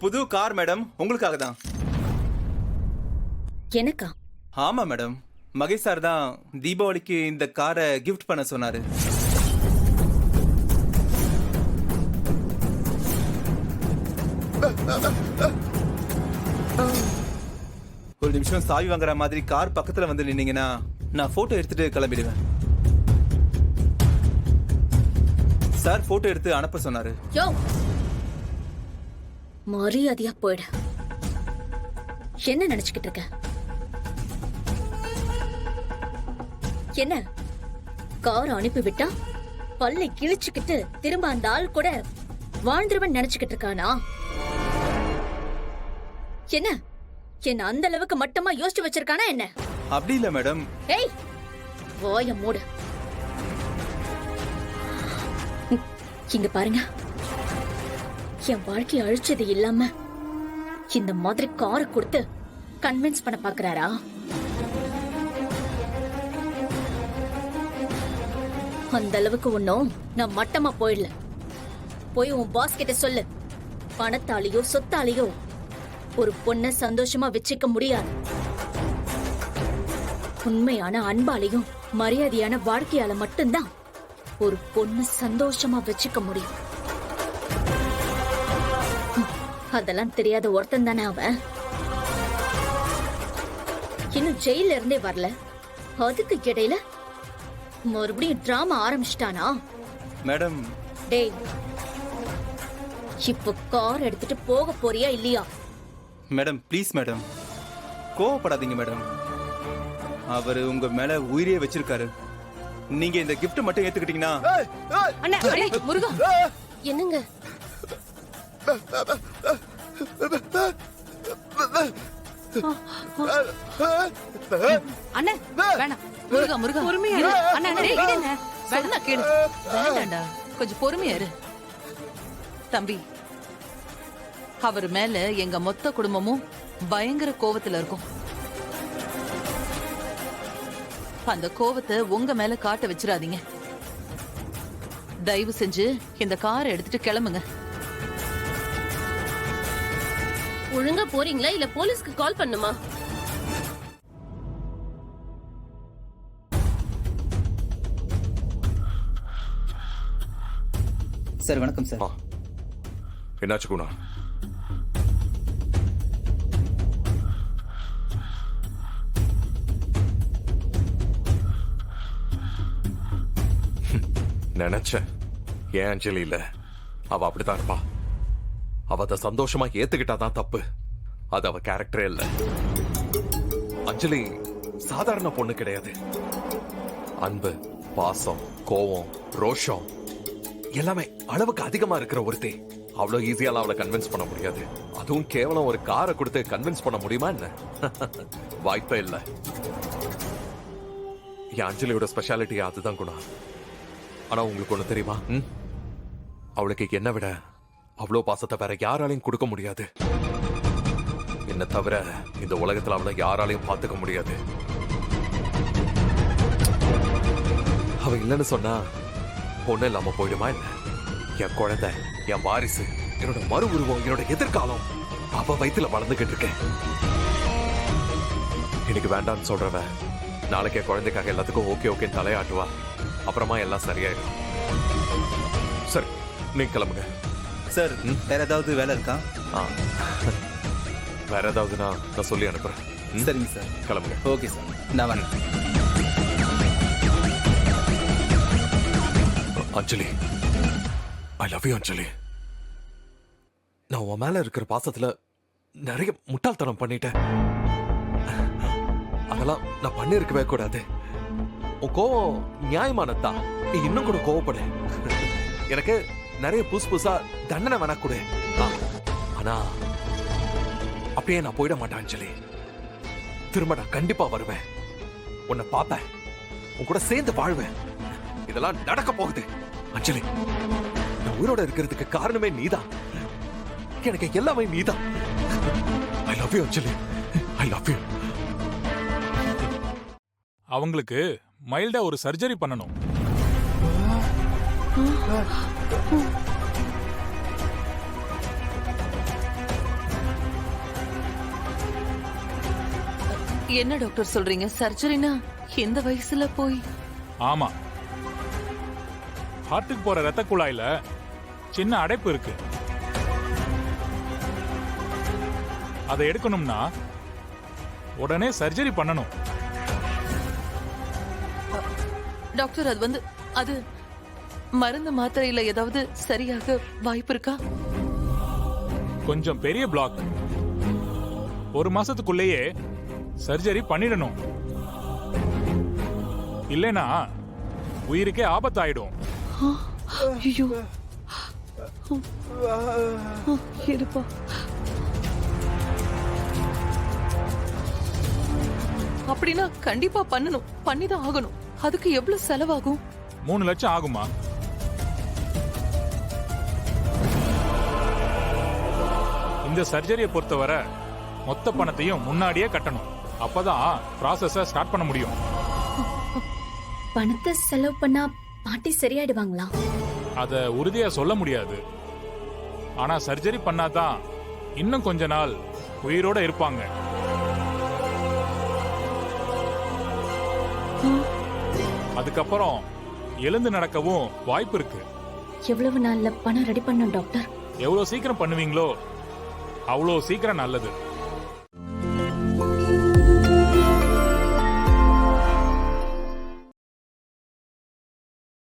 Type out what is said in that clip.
புது car madam, உங்களுக்காக தான். எனக்கா? ஆமா மேடம், மகேஷ் சார் தான் தீபாவளிக்கு இந்த காரை கிஃப்ட் பண்ண சொன்னாரு. ஒரு நிமிஷம் சாவி வாங்குற மாதிரி கார் பக்கத்துல வந்து நின்னீங்கன்னா நான் போட்டோ எடுத்துட்டு கிளம்பிடுவேன். சார் போட்டோ எடுத்து அனுப்ப சொன்னாரு. யோ, மரியாதையா போயிடு. என்ன நினைச்சுக்கிட்டு இருக்க? என்ன கார் அனுப்பி விட்டா பல்லை கிழிச்சுக்கிட்டு திரும்ப அந்த ஆள் கூட வாழ்ந்துருவன் நினைச்சுக்கிட்டு இருக்கானா? என்ன என்ன அந்த அளவுக்கு மட்டமா யோசிச்சு வச்சிருக்கானா என்ன? அப்படி இல்ல மேடம். ஏய், வாய மூடு. இங்க பாருங்க, என் வாழ்க்கையை அழிச்சது இல்லாம இந்த மாதிரி காரை கொடுத்து கன்வின்ஸ் பண்ண பாக்குறாரா? அந்த அளவுக்கு ஒன்னும் நான் மட்டமா போயிடல. போய் உன் பாஸ் கிட்ட சொல்லு, பணத்தாலேயோ சொத்தாலேயோ ஒரு பொண்ண சந்தோஷமா வச்சுக்க முடியாது. உண்மையான அன்பாலையும் மரியாதையான வாழ்க்கையால மட்டும்தான் ஒரு பொண்ணு சந்தோஷமா வச்சுக்க முடியும். அதெல்லாம் தெரியாத ஒருத்தன் தானே அவன். இன்னும் ஜெயில இருந்தே வரல, அதுக்கு இடையில மறுபடியும் டிராமா ஆரம்பிச்சிட்டானா? மேடம், டேய், இப்போ கார் எடுத்துட்டு போக போறியா இல்லையா? மேடம் ப்ளீஸ் மேடம், கோவப்படாதீங்க மேடம். அவரு உங்க மேல உயிரே வச்சிருக்காரு. நீங்க இந்த gift மட்டும் ஏத்துக்கிட்டீங்கன்னா. அண்ணா, அடே முருகா, என்னங்க? அண்ணா வேணாம், முருகா முருகா பொறுமையா இரு. அண்ணா டேய் விடுங்க, வேணாம் கேளு. வேண்டாம்டா, கொஞ்சம் பொறுமையா இரு தம்பி. அவர் மேல எங்க மொத்த குடும்பமும் பயங்கர கோவத்துல இருக்கும். அந்த கோவத்தை உங்க மேல காட்ட வச்சிடாதீங்க. தயவு செஞ்சு இந்த காரை எடுத்துட்டு கிளம்புங்க. ஒழுங்கா போறீங்களா இல்ல போலீஸ்க்கு கால் பண்ணுமா? சார் வணக்கம் சார். என்னாச்சு குணா? நினைச்சேன். ஏன் அஞ்சலி இல்ல, அவ அப்படித்தான் இருப்பா. அவ அதை சந்தோஷமா ஏத்துக்கிட்டாதான் தப்பு. அது அவ கேரக்டரே இல்ல. அஞ்சலி சாதாரண பொண்ணு கிடையாது. அன்பு, பாசம், கோவம், ரோஷம் எல்லாமே அளவுக்கு அதிகமா இருக்கிற ஒருத்தி. அவ்வளவு ஈஸியால அவளை கன்வின்ஸ் பண்ண முடியாது. அதுவும் கேவலம் ஒரு காரை கொடுத்து கன்வின்ஸ் பண்ண முடியுமா என்ன? வாய்ப்பே இல்ல. என் அஞ்சலியோட ஸ்பெஷாலிட்டி அதுதான் குணா. ஆனா உங்களுக்கு ஒண்ணு தெரியுமா? அவளுக்கு என்ன விட அவ்வளோ பாசத்தை வேற யாராலையும் கொடுக்க முடியாது. என்ன தவிர இந்த உலகத்துல அவளை யாராலையும் பார்த்துக்க முடியாது. அவ இல்லைன்னு சொன்னா பொண்ணு இல்லாம போயிடுமா என்ன? என் குழந்தை, என் வாரிசு, என்னோட மறு உருவம், என்னோட எதிர்காலம் அவ வயித்துல வளர்ந்துகிட்டு இருக்கேன். இன்னைக்கு வேண்டான்னு சொல்றவ நாளைக்கு என் குழந்தைக்காக எல்லாத்துக்கும் ஓகே ஓகேன்னு தலையாட்டுவா. அப்புறமா எல்லாம் சரியாயிடும். சரி, நீங்க கிளம்புங்க. சார் வேற ஏதாவது வேலை இருக்கா? வேற ஏதாவதுன்னா நான் சொல்லி அனுப்புறேன். சரிங்க சார், கிளம்புங்க. ஓகே சார், நான் வரேன். அஞ்சலி, ஐ லவ் யூ அஞ்சலி. நான் உன் மேல இருக்கிற பாசத்துல நிறைய முட்டாள்தனம் பண்ணிட்டேன். அதெல்லாம் நான் பண்ணிருக்கவே கூடாது. உன் கோவம் நியாயமானதான். நீ இன்னும் கூட கோவப்படு. எனக்கு நிறைய புதுசா தண்டனை வேணா கொடு. ஆனா அப்படியே நான் போயிட மாட்டேன் அஞ்சலி. திரும்ப நான் கண்டிப்பா வருவேன். உன்னை பார்ப்பேன், உன் கூட சேர்ந்து வாழ்வேன். இதெல்லாம் நடக்க போகுது அஞ்சலி. நான் உயிரோட இருக்கிறதுக்கு காரணமே நீதான். எனக்கு எல்லாமே நீதான். I love you Anjali, I love you. அவங்களுக்கு மைல்டா ஒரு சர்ஜரி பண்ணணும். என்ன டாக்டர் சொல்றீங்க? சர்ஜரினா எந்த வயசுல போய்? ஆமா, ஹார்ட்டுக்கு போற ரத்த குழாயில சின்ன அடைப்பு இருக்கு. அதை எடுக்கணும்னா உடனே சர்ஜரி பண்ணணும். டாக்டர் அது மருந்து மாத்திரையில ஏதாவது சரியாக வாய்ப்பு இருக்கா? கொஞ்சம் பெரிய பிளாக். 1 மாசத்துக்குள்ளேயே சர்ஜரி பண்ணிடணும். இல்லைனா உயிருக்கே ஆபத்தாயிடும். ஐயோ, இருப்பா. அப்படின்னா கண்டிப்பா பண்ணணும், பண்ணிதான் ஆகணும். அதுக்கு எவ்வளவு செலவாகும்? 3 லட்சம் ஆகுமா? இந்த சர்ஜரியை பொறுத்தவரை மொத்த பணத்தையும் முன்னாடியே கட்டணும். அப்பதான் ப்ராசஸ ஸ்டார்ட் பண்ண முடியும். பணத்தை செலவு பண்ணா பாட்டி சரியாயிடுவாங்களா? அத உறுதியா சொல்ல முடியாது. ஆனா சர்ஜரி பண்ணாதான் இன்னும் கொஞ்ச நாள் உயிரோட இருப்பாங்க. அதுக்கப்புறம் எழுந்து நடக்கவும் வாய்ப்பு இருக்கு. எவ்வளவு நாள்ல பணம் ரெடி பண்ணும் டாக்டர்? எவ்வளவு சீக்கிரம் பண்ணுவீங்களோ அவ்வளோ சீக்கிரம் நல்லது.